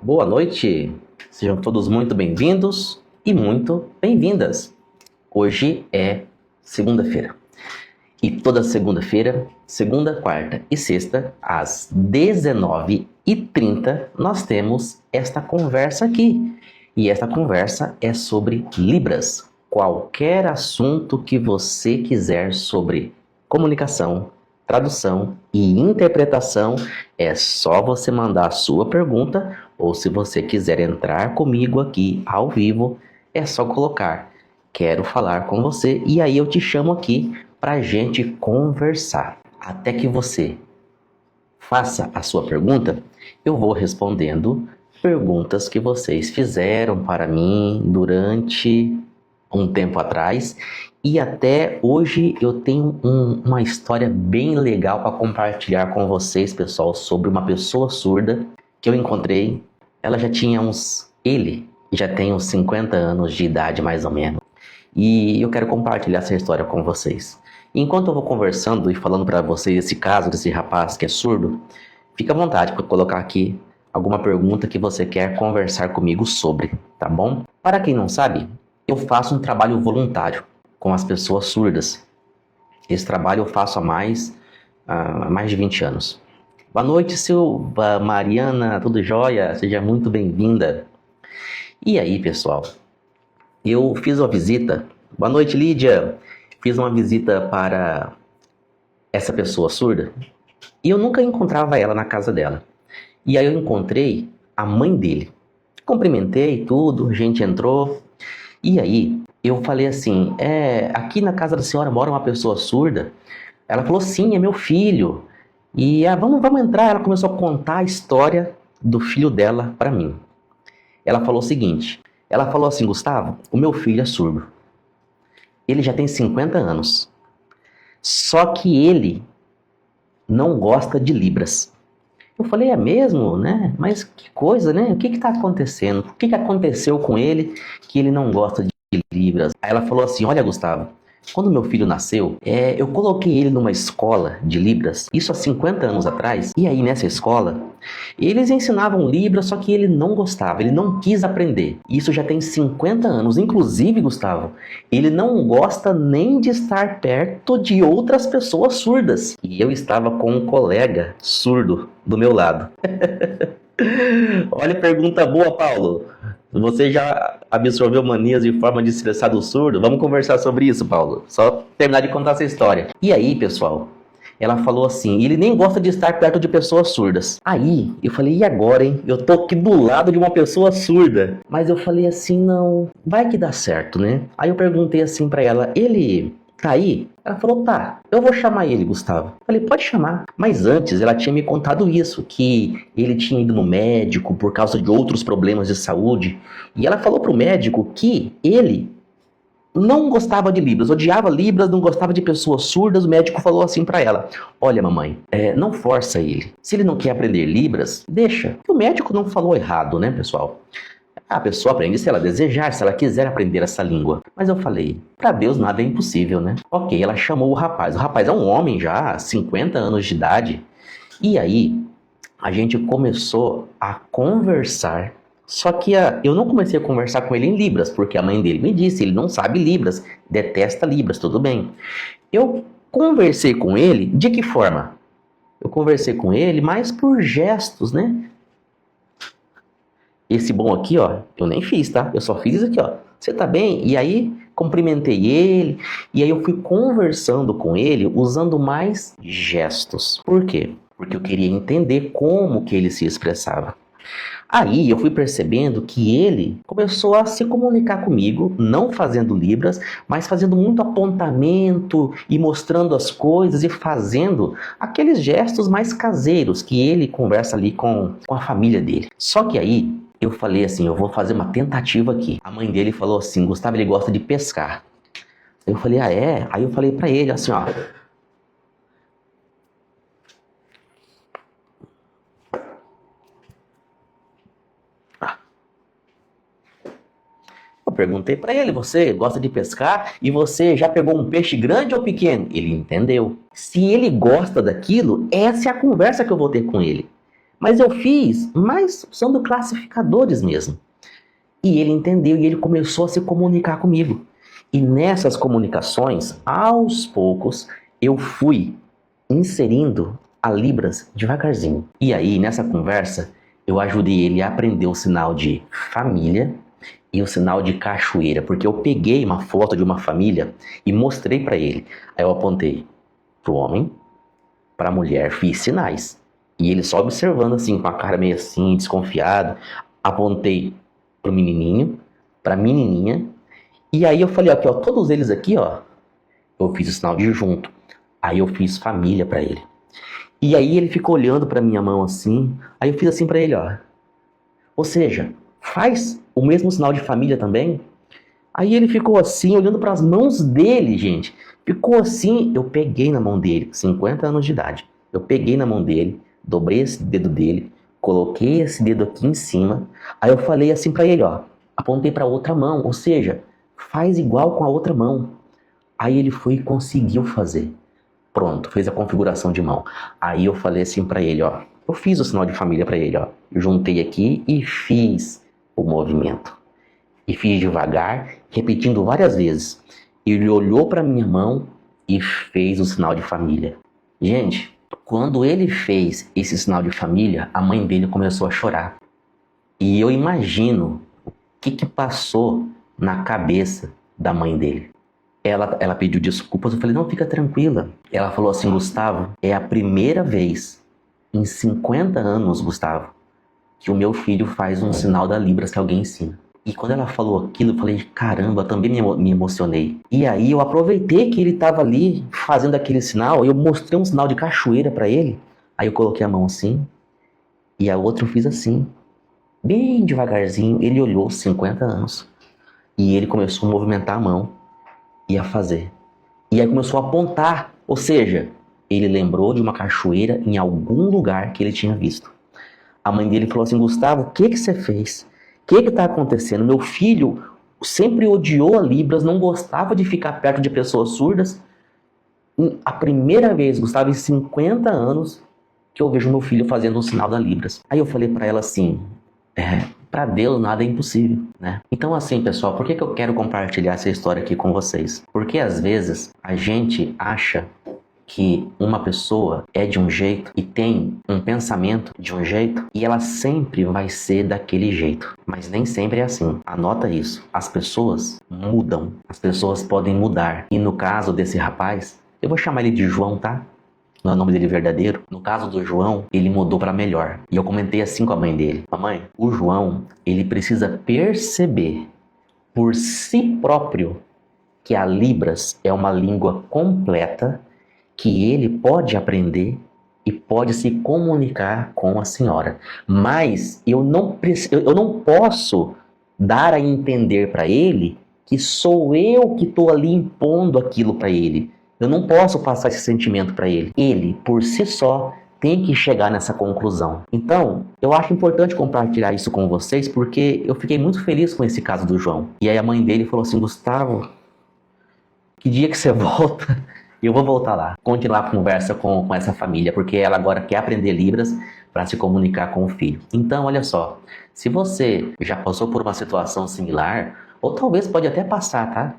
Boa noite, sejam todos muito bem-vindos e muito bem-vindas. Hoje é segunda-feira e toda segunda-feira, segunda, quarta e sexta, às 19h30, nós temos esta conversa aqui. E esta conversa é sobre Libras. Qualquer assunto que você quiser sobre comunicação, tradução e interpretação, é só você mandar a sua pergunta, ou se você quiser entrar comigo aqui ao vivo, é só colocar "quero falar com você" e aí eu te chamo aqui para gente conversar. Até que você faça a sua pergunta, eu vou respondendo perguntas que vocês fizeram para mim durante um tempo atrás. E até hoje eu tenho uma história bem legal para compartilhar com vocês, pessoal, sobre uma pessoa surda que eu encontrei. Ela já tinha ele já tem uns 50 anos de idade, mais ou menos. E eu quero compartilhar essa história com vocês. Enquanto eu vou conversando e falando para vocês esse caso desse rapaz que é surdo, fica à vontade para colocar aqui alguma pergunta que você quer conversar comigo sobre, tá bom? Para quem não sabe, eu faço um trabalho voluntário com as pessoas surdas. Esse trabalho eu faço há mais de 20 anos. Boa noite, Silva, Mariana, tudo jóia? Seja muito bem-vinda. E aí, pessoal, eu fiz uma visita. Boa noite, Lídia. Fiz uma visita para essa pessoa surda e eu nunca encontrava ela na casa dela. E aí eu encontrei a mãe dele. Cumprimentei tudo, a gente entrou. E aí eu falei assim, aqui na casa da senhora mora uma pessoa surda? Ela falou, sim, é meu filho. E vamos entrar. Ela começou a contar a história do filho dela para mim. Ela falou o seguinte, ela falou assim, Gustavo, o meu filho é surdo. Ele já tem 50 anos. Só que ele não gosta de Libras. Eu falei, é mesmo, né? Mas que coisa, né? O que está acontecendo? O que aconteceu com ele que ele não gosta de Libras? Aí ela falou assim, olha, Gustavo, quando meu filho nasceu, eu coloquei ele numa escola de Libras, isso há 50 anos atrás, e aí nessa escola, eles ensinavam Libras, só que ele não gostava, ele não quis aprender. Isso já tem 50 anos, inclusive, Gustavo, ele não gosta nem de estar perto de outras pessoas surdas. E eu estava com um colega surdo do meu lado. Olha, pergunta boa, Paulo. Você já absorveu manias e forma de expressar do surdo? Vamos conversar sobre isso, Paulo. Só terminar de contar essa história. E aí, pessoal, ela falou assim, ele nem gosta de estar perto de pessoas surdas. Aí, eu falei, e agora, hein? Eu tô aqui do lado de uma pessoa surda. Mas eu falei assim, não, vai que dá certo, né? Aí eu perguntei assim pra ela, ele tá aí? Ela falou, tá, eu vou chamar ele, Gustavo. Falei, pode chamar. Mas antes ela tinha me contado isso, que ele tinha ido no médico por causa de outros problemas de saúde. E ela falou pro médico que ele não gostava de Libras, odiava Libras, não gostava de pessoas surdas. O médico falou assim pra ela, olha, mamãe, não força ele. Se ele não quer aprender Libras, deixa. O médico não falou errado, né, pessoal? A pessoa aprende se ela desejar, se ela quiser aprender essa língua. Mas eu falei, para Deus nada é impossível, né? Ok, ela chamou o rapaz. O rapaz é um homem já, 50 anos de idade. E aí, a gente começou a conversar. Só que eu não comecei a conversar com ele em Libras, porque a mãe dele me disse, ele não sabe Libras, detesta Libras, tudo bem. Eu conversei com ele, de que forma? Eu conversei com ele mais por gestos, né? Esse bom aqui, ó, eu nem fiz, tá? Eu só fiz isso aqui, ó. Você tá bem? E aí, cumprimentei ele. E aí eu fui conversando com ele usando mais gestos. Por quê? Porque eu queria entender como que ele se expressava. Aí eu fui percebendo que ele começou a se comunicar comigo, não fazendo Libras, mas fazendo muito apontamento e mostrando as coisas e fazendo aqueles gestos mais caseiros que ele conversa ali com a família dele. Só que aí eu falei assim, eu vou fazer uma tentativa aqui. A mãe dele falou assim, Gustavo, ele gosta de pescar. Eu falei, ah é? Aí eu falei pra ele assim, ó. Eu perguntei pra ele, você gosta de pescar e você já pegou um peixe grande ou pequeno? Ele entendeu. Se ele gosta daquilo, essa é a conversa que eu vou ter com ele. Mas eu fiz mais usando classificadores mesmo. E ele entendeu e ele começou a se comunicar comigo. E nessas comunicações, aos poucos, eu fui inserindo a Libras devagarzinho. E aí, nessa conversa, eu ajudei ele a aprender o sinal de família e o sinal de cachoeira, porque eu peguei uma foto de uma família e mostrei para ele. Aí eu apontei pro homem, pra mulher, fiz sinais. E ele só observando assim, com a cara meio assim, desconfiado. Apontei pro menininho, pra menininha. E aí eu falei, aqui ó, todos eles aqui ó, eu fiz o sinal de junto. Aí eu fiz família pra ele. E aí ele ficou olhando pra minha mão assim. Aí eu fiz assim pra ele, ó. Ou seja, faz o mesmo sinal de família também? Aí ele ficou assim, olhando para as mãos dele, gente. Ficou assim, eu peguei na mão dele, 50 anos de idade. Eu peguei na mão dele, dobrei esse dedo dele, coloquei esse dedo aqui em cima. Aí eu falei assim para ele, ó. Apontei para outra mão, ou seja, faz igual com a outra mão. Aí ele foi e conseguiu fazer. Pronto, fez a configuração de mão. Aí eu falei assim para ele, ó. Eu fiz o sinal de família para ele, ó. Juntei aqui e fiz o movimento. E fiz devagar, repetindo várias vezes. Ele olhou para minha mão e fez o sinal de família. Gente, quando ele fez esse sinal de família, a mãe dele começou a chorar. E eu imagino o que passou na cabeça da mãe dele. Ela pediu desculpas, eu falei, não, fica tranquila. Ela falou assim, Gustavo, é a primeira vez em 50 anos, Gustavo, que o meu filho faz um sinal da Libras que alguém ensina. E quando ela falou aquilo, eu falei, caramba, também me emocionei. E aí eu aproveitei que ele estava ali fazendo aquele sinal, eu mostrei um sinal de cachoeira para ele. Aí eu coloquei a mão assim, e a outra eu fiz assim, bem devagarzinho. Ele olhou 50 anos. E ele começou a movimentar a mão e a fazer. E aí começou a apontar, ou seja, ele lembrou de uma cachoeira em algum lugar que ele tinha visto. A mãe dele falou assim, Gustavo, o que você fez? O que está acontecendo? Meu filho sempre odiou a Libras, não gostava de ficar perto de pessoas surdas. A primeira vez, Gustavo, em 50 anos, que eu vejo meu filho fazendo um sinal da Libras. Aí eu falei para ela assim, para Deus nada é impossível, né? Então assim, pessoal, por que eu quero compartilhar essa história aqui com vocês? Porque às vezes a gente acha que uma pessoa é de um jeito e tem um pensamento de um jeito e ela sempre vai ser daquele jeito. Mas nem sempre é assim. Anota isso. As pessoas mudam. As pessoas podem mudar. E no caso desse rapaz, eu vou chamar ele de João, tá? Não é o nome dele verdadeiro. No caso do João, ele mudou para melhor. E eu comentei assim com a mãe dele. Mamãe, o João, ele precisa perceber por si próprio que a Libras é uma língua completa, que ele pode aprender e pode se comunicar com a senhora. Mas eu não posso dar a entender para ele que sou eu que estou ali impondo aquilo para ele. Eu não posso passar esse sentimento para ele. Ele, por si só, tem que chegar nessa conclusão. Então, eu acho importante compartilhar isso com vocês, porque eu fiquei muito feliz com esse caso do João. E aí a mãe dele falou assim, Gustavo, que dia que você volta? Eu vou voltar lá, continuar a conversa com essa família, porque ela agora quer aprender Libras para se comunicar com o filho. Então, olha só, se você já passou por uma situação similar, ou talvez pode até passar, tá?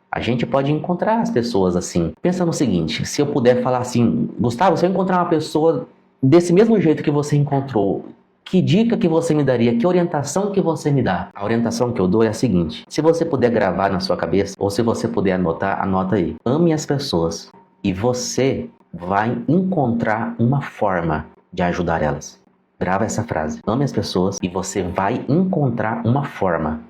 A gente pode encontrar as pessoas assim. Pensa no seguinte, se eu puder falar assim, Gustavo, se eu encontrar uma pessoa desse mesmo jeito que você encontrou, que dica que você me daria? Que orientação que você me dá? A orientação que eu dou é a seguinte. Se você puder gravar na sua cabeça, ou se você puder anotar, anota aí. Ame as pessoas e você vai encontrar uma forma de ajudar elas. Grava essa frase. Ame as pessoas e você vai encontrar uma forma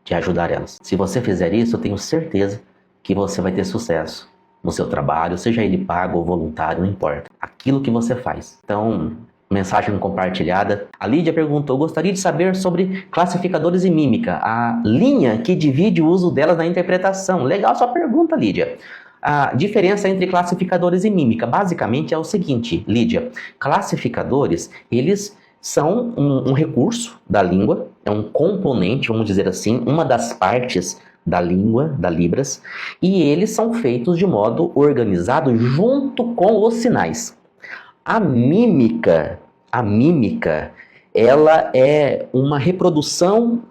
de ajudar elas. Se você fizer isso, eu tenho certeza que você vai ter sucesso no seu trabalho, seja ele pago ou voluntário, não importa. Aquilo que você faz. Então, mensagem compartilhada. A Lídia perguntou, gostaria de saber sobre classificadores e mímica, a linha que divide o uso delas na interpretação. Legal sua pergunta, Lídia. A diferença entre classificadores e mímica, basicamente é o seguinte, Lídia. Classificadores, eles são um recurso da língua, é um componente, vamos dizer assim, uma das partes da língua, da Libras, e eles são feitos de modo organizado junto com os sinais. A mímica A mímica, ela é uma reprodução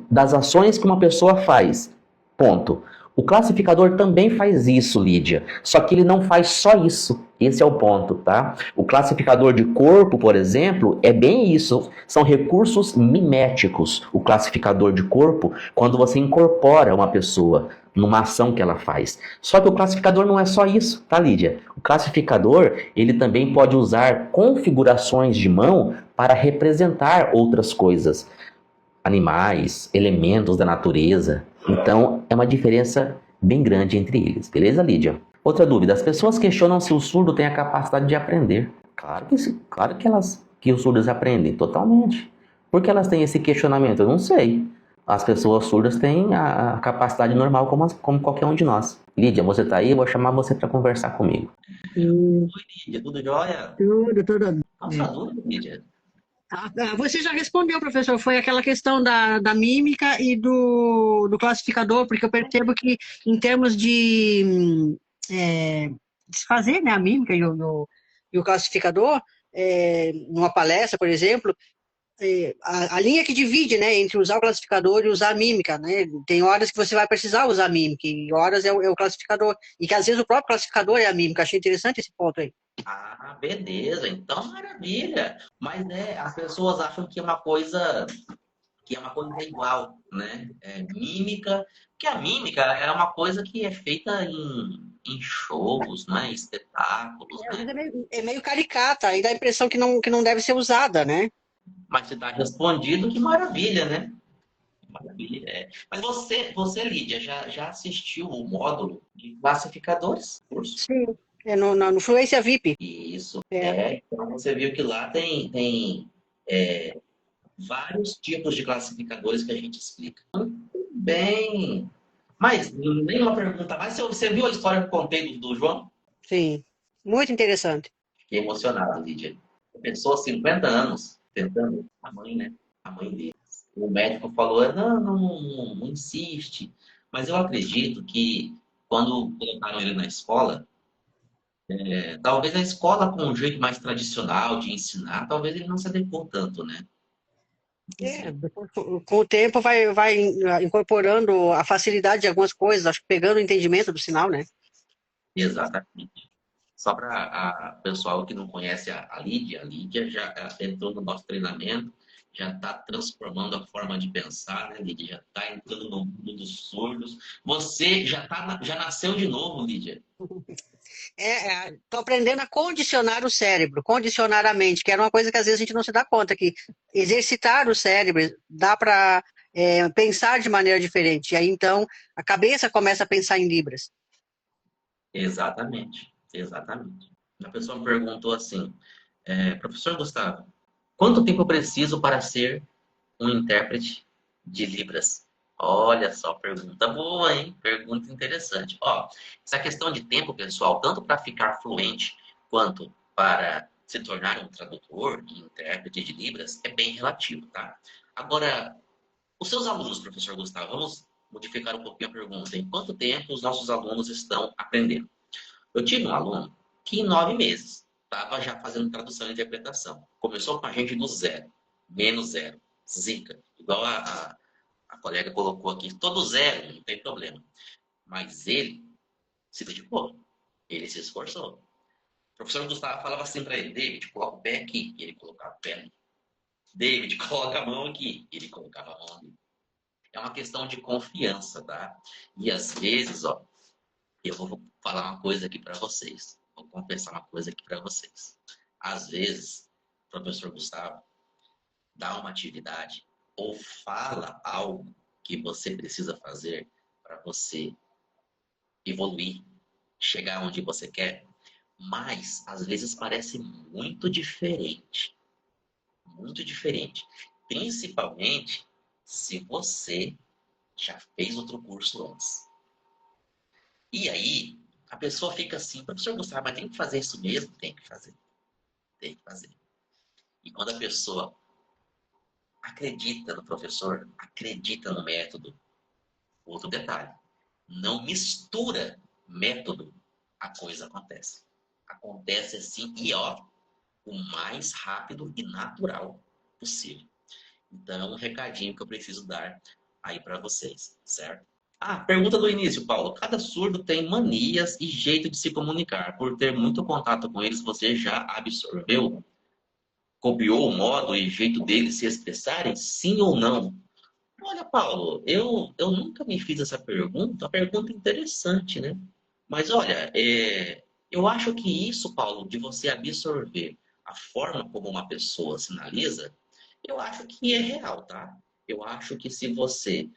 das ações que uma pessoa faz. Ponto. O classificador também faz isso, Lídia. Só que ele não faz só isso. Esse é o ponto, tá? O classificador de corpo, por exemplo, é bem isso. São recursos miméticos. O classificador de corpo, quando você incorpora uma pessoa numa ação que ela faz. Só que o classificador não é só isso, tá, Lídia? O classificador, ele também pode usar configurações de mão para representar outras coisas, animais, elementos da natureza. Então, é uma diferença bem grande entre eles, beleza, Lídia? Outra dúvida: as pessoas questionam se o surdo tem a capacidade de aprender. Claro que sim, claro que os surdos aprendem totalmente. Por que elas têm esse questionamento? Eu não sei. As pessoas surdas têm a capacidade normal como qualquer um de nós. Lídia, você tá aí? Eu vou chamar você para conversar comigo. Hum, Oi, Lídia, tudo jóia? tudo. Nossa, É. dúvida, Lídia. Você já respondeu, professor, foi aquela questão da mímica e do classificador, porque eu percebo que, em termos de desfazer, né, a mímica e o classificador, numa palestra, por exemplo, a linha que divide, né, entre usar o classificador e usar a mímica, né? Tem horas que você vai precisar usar a mímica e horas é o classificador. E que às vezes o próprio classificador é a mímica. Achei interessante esse ponto aí. Ah, beleza, então maravilha. Mas as pessoas acham que é uma coisa igual, né? É mímica, que a mímica é uma coisa que é feita em shows, né? Espetáculos, Às né? vezes é meio caricata, aí dá a impressão que não deve ser usada, né? Mas se está respondido, que maravilha, né? Maravilha. Mas você, Lídia, já assistiu o módulo de classificadores? Curso? Sim. No Fluência VIP. Isso. É. Então você viu que lá tem é, vários tipos de classificadores que a gente explica. Muito bem. Mas nenhuma pergunta mais. Você viu a história que eu contei do João? Sim. Muito interessante. Fiquei emocionado, Lídia. Pensou 50 anos tentando. A mãe, né? A mãe dele. O médico falou: não, não, não, não insiste. Mas eu acredito que quando colocaram ele na escola, talvez a escola com um jeito mais tradicional de ensinar, talvez ele não se adequou tanto, né? Não É, sei. com o tempo vai incorporando a facilidade de algumas coisas, acho que pegando o entendimento do sinal, né? Exatamente. Só para o pessoal que não conhece a Lídia já entrou no nosso treinamento, já está transformando a forma de pensar, né, Lídia? Já está entrando no mundo dos surdos. Você já nasceu de novo, Lídia. Tô aprendendo a condicionar o cérebro, condicionar a mente, que era uma coisa que às vezes a gente não se dá conta, que exercitar o cérebro dá para pensar de maneira diferente. E aí então a cabeça começa a pensar em libras. Exatamente, exatamente. A pessoa me perguntou assim, professor Gustavo, quanto tempo eu preciso para ser um intérprete de Libras? Olha só, pergunta boa, hein? Pergunta interessante. Ó, essa questão de tempo, pessoal, tanto para ficar fluente quanto para se tornar um tradutor e intérprete de Libras, é bem relativo, tá? Agora, os seus alunos, professor Gustavo, vamos modificar um pouquinho a pergunta. Em quanto tempo os nossos alunos estão aprendendo? Eu tive um aluno que em 9 meses estava já fazendo tradução e interpretação. Começou com a gente do zero, menos zero, zica. Igual a colega colocou aqui, todo zero, não tem problema. Mas ele se dedicou, ele se esforçou. O professor Gustavo falava assim para ele: David, coloca o pé aqui. E ele colocava o pé ali. David, coloca a mão aqui. E ele colocava a mão ali. É uma questão de confiança, tá? E às vezes, ó, eu vou falar uma coisa aqui para vocês. Vou confessar uma coisa aqui para vocês. Às vezes, o professor Gustavo dá uma atividade ou fala algo que você precisa fazer para você evoluir, chegar onde você quer, mas às vezes parece muito diferente. Muito diferente. Principalmente se você já fez outro curso antes. E aí, a pessoa fica assim, professor Gustavo, mas tem que fazer isso mesmo? Tem que fazer, tem que fazer. E quando a pessoa acredita no professor, acredita no método, outro detalhe, não mistura método, a coisa acontece. Acontece assim, e ó, o mais rápido e natural possível. Então, é um recadinho que eu preciso dar aí para vocês, certo? Ah, pergunta do início, Paulo. Cada surdo tem manias e jeito de se comunicar. Por ter muito contato com eles, você já absorveu, copiou o modo e jeito deles se expressarem? Sim ou não? Olha, Paulo, eu nunca me fiz essa pergunta. Uma pergunta interessante, né? Mas olha, eu acho que isso, Paulo, de você absorver a forma como uma pessoa sinaliza, eu acho que é real, tá? Eu acho que se você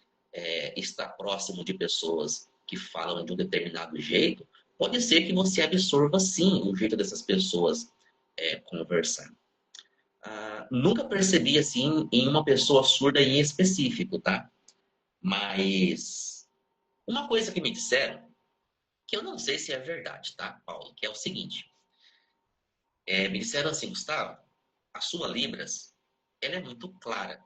está próximo de pessoas que falam de um determinado jeito, pode ser que você absorva sim o jeito dessas pessoas conversar. Nunca percebi assim em uma pessoa surda em específico, tá? Mas uma coisa que me disseram, que eu não sei se é verdade, tá, Paulo? Que é o seguinte: me disseram assim, Gustavo, a sua Libras, ela é muito clara.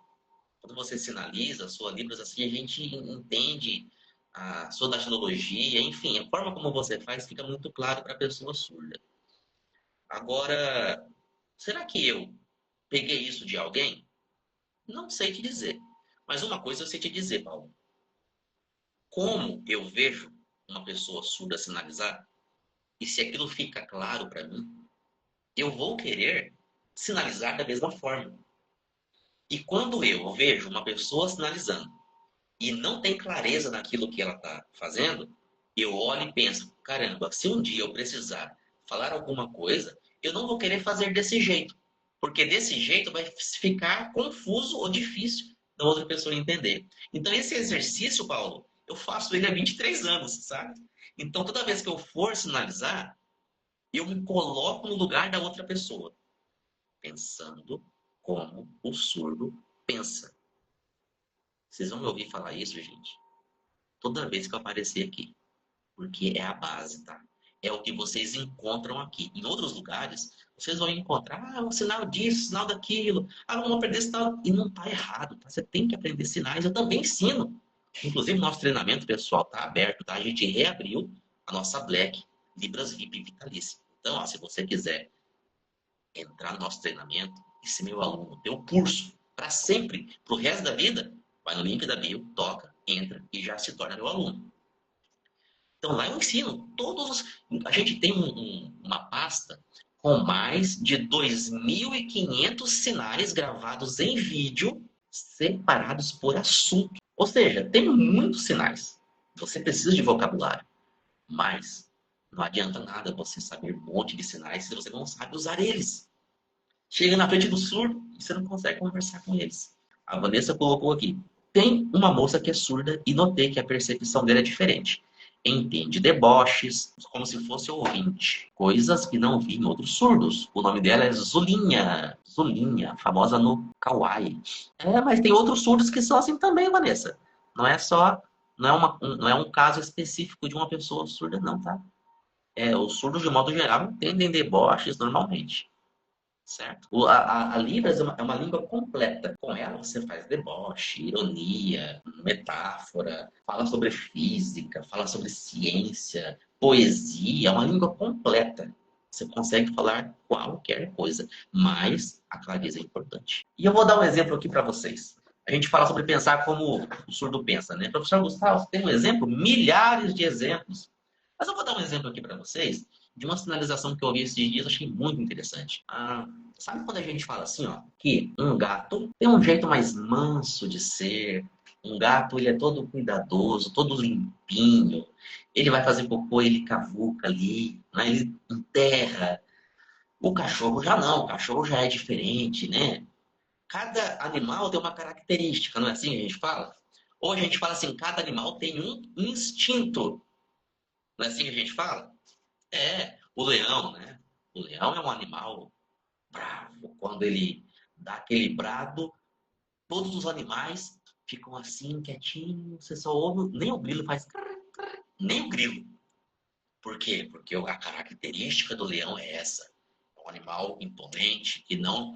Quando você sinaliza a sua Libras assim, a gente entende a sua datilologia, enfim, a forma como você faz fica muito claro para a pessoa surda. Agora, será que eu peguei isso de alguém? Não sei te dizer. Mas uma coisa eu sei te dizer, Paulo. Como eu vejo uma pessoa surda sinalizar, e se aquilo fica claro para mim, eu vou querer sinalizar da mesma forma. E quando eu vejo uma pessoa sinalizando e não tem clareza naquilo que ela está fazendo, eu olho e penso: caramba, se um dia eu precisar falar alguma coisa, eu não vou querer fazer desse jeito, porque desse jeito vai ficar confuso ou difícil da outra pessoa entender. Então, esse exercício, Paulo, eu faço ele há 23 anos, sabe? Então, toda vez que eu for sinalizar, eu me coloco no lugar da outra pessoa, pensando como o surdo pensa. Vocês vão me ouvir falar isso, gente, toda vez que eu aparecer aqui, porque é a base, tá? É o que vocês encontram aqui. Em outros lugares, vocês vão encontrar um sinal disso, sinal daquilo. Vamos aprender sinal. E não tá errado, tá? Você tem que aprender sinais. Eu também ensino. Inclusive, nosso treinamento pessoal tá aberto, tá? A gente reabriu a nossa Black Libras VIP Vitalícia. Então, ó, se você quiser entrar no nosso treinamento e ser meu aluno, ter o curso para sempre, para o resto da vida, vai no link da bio, toca, entra e já se torna meu aluno. Então lá eu ensino todos os. A gente tem uma pasta com mais de 2.500 sinais gravados em vídeo, separados por assunto. Ou seja, tem muitos sinais. Você precisa de vocabulário, mas não adianta nada você saber um monte de sinais se você não sabe usar eles. Chega na frente do surdo e você não consegue conversar com eles. A Vanessa colocou aqui. Tem uma moça que é surda e notei que a percepção dela é diferente. Entende deboches como se fosse ouvinte. Coisas que não vi em outros surdos. O nome dela é Zulinha. Zulinha, famosa no Kawaii. Mas tem outros surdos que são assim também, Vanessa. Não é só. Não é um caso específico de uma pessoa surda, não, tá? Os surdos, de modo geral, entendem deboches normalmente. Certo? A Libras é uma língua completa. Com ela você faz deboche, ironia, metáfora, fala sobre física, fala sobre ciência, poesia. É uma língua completa. Você consegue falar qualquer coisa, mas a clareza é importante. E eu vou dar um exemplo aqui para vocês. A gente fala sobre pensar como o surdo pensa, né? Professor Gustavo, você tem um exemplo? Milhares de exemplos. Mas eu vou dar um exemplo aqui para vocês de uma sinalização que eu ouvi esses dias, achei muito interessante. Sabe quando a gente fala assim, ó, que um gato tem um jeito mais manso de ser, um gato ele é todo cuidadoso, todo limpinho, ele vai fazer cocô, ele cavuca ali, né? Ele enterra. O cachorro já não, o cachorro já é diferente, né? Cada animal tem uma característica, não é assim que a gente fala? Ou a gente fala assim, cada animal tem um instinto, não é assim que a gente fala? O leão, né? O leão é um animal bravo. Quando ele dá aquele brado, todos os animais ficam assim, quietinhos. Você só ouve, nem o grilo faz, nem o grilo. Por quê? Porque a característica do leão é essa. É um animal imponente, que não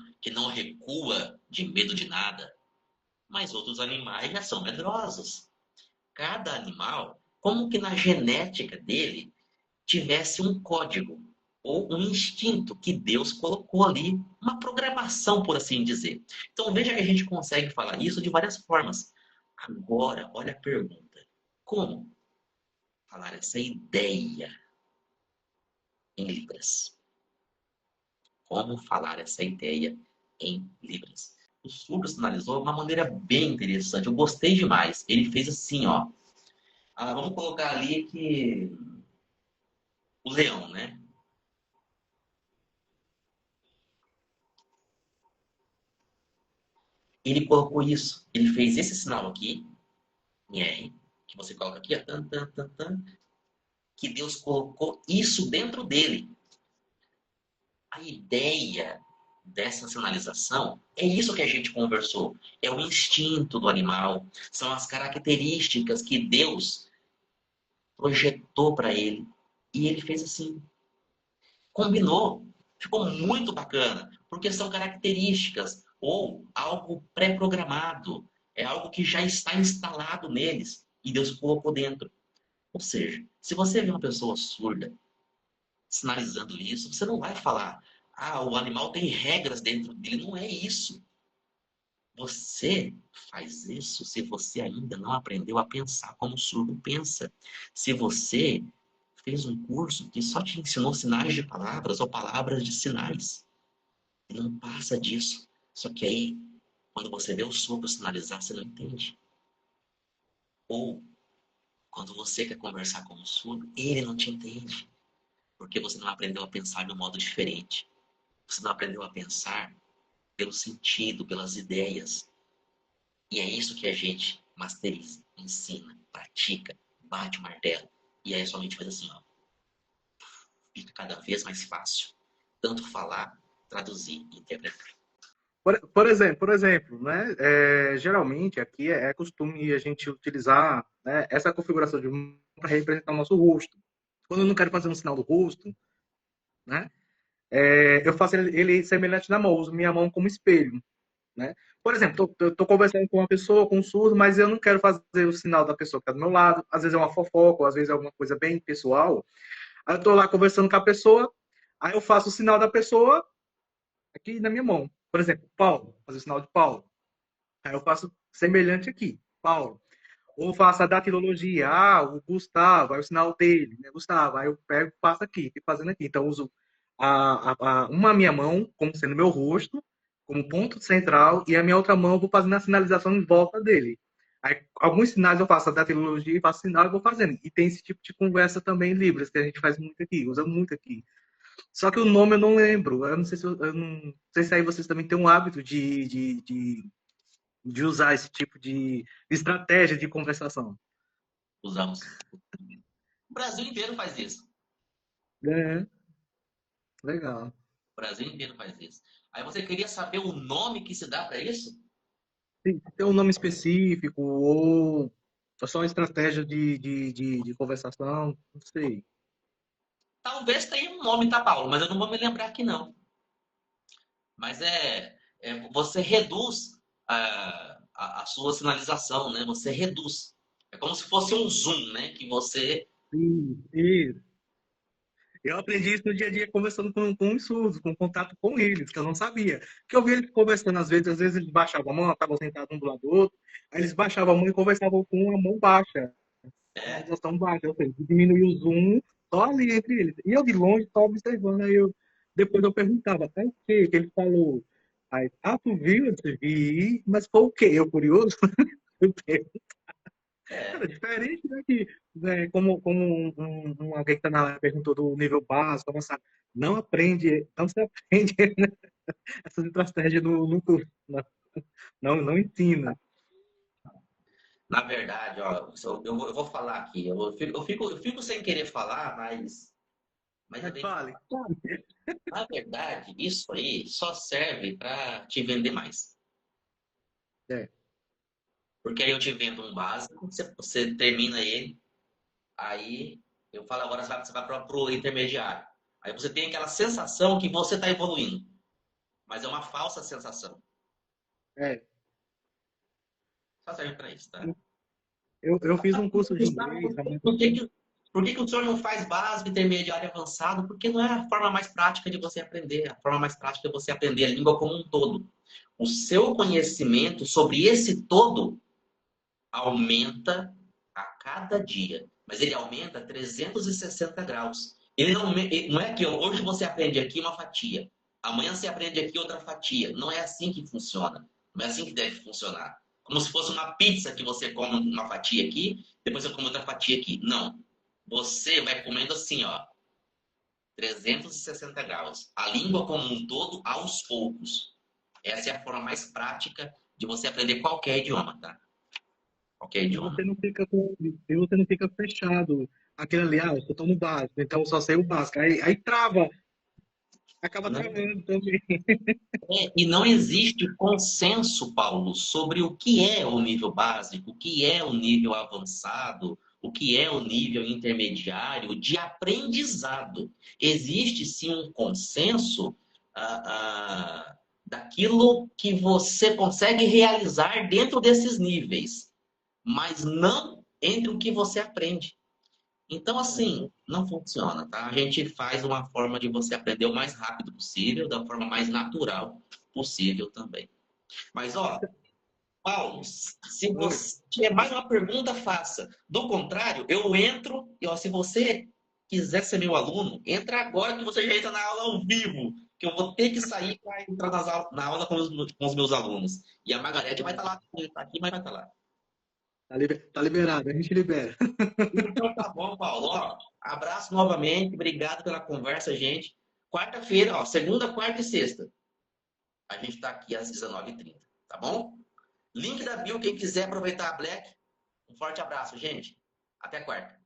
recua de medo de nada. Mas outros animais já são medrosos. Cada animal, como que na genética dele, tivesse um código. ou um instinto que Deus colocou ali, uma programação, por assim dizer. Então veja que a gente consegue falar isso de várias formas. Agora, olha a pergunta. Como falar essa ideia em Libras? Como falar essa ideia em Libras? O surdo sinalizou de uma maneira bem interessante. Eu gostei demais. Ele fez assim, ó. Vamos colocar ali que o leão, né? Ele colocou isso. Ele fez esse sinal aqui, em R, que você coloca aqui, ó, tan, tan, tan, tan, que Deus colocou isso dentro dele. A ideia dessa sinalização é isso que a gente conversou. É o instinto do animal, são as características que Deus projetou para ele. E ele fez assim. Combinou. Ficou muito bacana, porque são características ou algo pré-programado. É algo que já está instalado neles e Deus colocou dentro. Ou seja, se você vê uma pessoa surda sinalizando isso, você não vai falar, o animal tem regras dentro dele. Não é isso. Você faz isso se você ainda não aprendeu a pensar como o surdo pensa. Se você fez um curso que só te ensinou sinais de palavras ou palavras de sinais. E não passa disso. Só que aí, quando você vê o surdo sinalizar, você não entende. Ou, quando você quer conversar com o surdo, ele não te entende. Porque você não aprendeu a pensar de um modo diferente. Você não aprendeu a pensar pelo sentido, pelas ideias. E é isso que a gente masteriza, ensina, pratica, bate o martelo. E aí a sua mente faz assim, ó, fica cada vez mais fácil. Tanto falar, traduzir e interpretar. Por exemplo, né? Geralmente aqui é costume a gente utilizar, né, essa configuração de mão para representar o nosso rosto. Quando eu não quero fazer um sinal do rosto, né? Eu faço ele semelhante na mão, uso minha mão como espelho, né? Por exemplo, eu tô conversando com uma pessoa, com um surdo, mas eu não quero fazer o sinal da pessoa que está do meu lado. Às vezes é uma fofoca, ou às vezes é alguma coisa bem pessoal. Aí eu tô lá conversando com a pessoa, aí eu faço o sinal da pessoa aqui na minha mão. Por exemplo, Paulo, fazer o sinal de Paulo. Aí eu faço semelhante aqui, Paulo. Ou faço a datilologia, o Gustavo, aí o sinal dele, né, Gustavo. Aí eu pego e faço aqui, fico fazendo aqui. Então eu uso uma minha mão como sendo meu rosto, como ponto central, e a minha outra mão eu vou fazendo a sinalização em volta dele. Aí, alguns sinais eu faço a datilologia e faço sinal e vou fazendo. E tem esse tipo de conversa também em Libras, que a gente faz muito aqui, usa muito aqui. Só que o nome eu não lembro. Eu não sei se, eu não sei se aí vocês também têm um hábito de usar esse tipo de estratégia de conversação. Usamos. O Brasil inteiro faz isso. É, legal. O Brasil inteiro faz isso. Aí você queria saber o nome que se dá para isso? Tem um nome específico ou só uma estratégia de conversação? Não sei. Talvez tenha um nome, tá, Paulo? Mas eu não vou me lembrar aqui, não. Mas você reduz a sua sinalização, né? Você reduz. É como se fosse um zoom, né? Que você. Isso. Eu aprendi isso no dia a dia conversando com os surdos, com contato com eles, que eu não sabia. Porque eu vi eles conversando às vezes eles baixavam a mão, estavam sentados um do lado do outro, aí eles baixavam a mão e conversavam com a mão baixa. É, Sinalização baixa, ou seja, diminuir o zoom só ali entre eles. E eu de longe só observando, depois eu perguntava, o que ele falou? Aí, tu viu? Eu disse, vi, mas foi o quê? Eu curioso? é. Era diferente, né? Que, né, como alguém que está na área perguntou do nível básico, avançado, não se aprende né, essas estratégias no curso, não ensina. Na verdade, ó, eu vou falar aqui. Eu fico sem querer falar, mas eu Mas tenho que fale. falar. Na verdade, isso aí só serve para te vender mais. É, Porque aí eu te vendo um básico, você termina ele, aí eu falo agora você vai para o intermediário. Aí você tem aquela sensação que você está evoluindo, mas é uma falsa sensação. é. Só serve para isso, tá? Eu fiz um curso de Gustavo, inglês há muito por que tempo. que, Por que que o senhor não faz básico, intermediário e avançado? Porque não é a forma mais prática de você aprender. A forma mais prática é você aprender a língua como um todo. O seu conhecimento sobre esse todo aumenta a cada dia. Mas ele aumenta 360 graus. Ele não é que hoje você aprende aqui uma fatia, amanhã você aprende aqui outra fatia. Não é assim que funciona. Não é assim que deve funcionar. Como se fosse uma pizza que você come uma fatia aqui, depois você come outra fatia aqui. Não. Você vai comendo assim, ó, 360 graus. A língua como um todo, aos poucos. Essa é a forma mais prática de você aprender qualquer idioma, tá? Qualquer E idioma. você não fica e você não fica fechado. Aquele ali, eu só tô no básico, então eu só sei o básico. Aí trava, acaba Não. travando também. E não existe consenso, Paulo, sobre o que é o nível básico, o que é o nível avançado, o que é o nível intermediário de aprendizado. Existe sim um consenso daquilo que você consegue realizar dentro desses níveis, mas não entre o que você aprende. Então, assim, não funciona, tá? A gente faz uma forma de você aprender o mais rápido possível, da forma mais natural possível também. Mas, ó, Paulo, se Oi. você tiver mais uma pergunta, faça. Do contrário, eu entro e, ó, se você quiser ser meu aluno, entra agora que você já entra na aula ao vivo, que eu vou ter que sair para entrar na aula com os meus alunos. E a Margarete vai estar lá, tá aqui, mas vai estar lá. Tá liberado, a gente libera. Então tá bom, Paulo. Ó, abraço novamente. Obrigado pela conversa, gente. Quarta-feira, ó, segunda, quarta e sexta. A gente tá aqui às 19h30, tá bom? Link da bio, quem quiser aproveitar a Black. Um forte abraço, gente. Até quarta.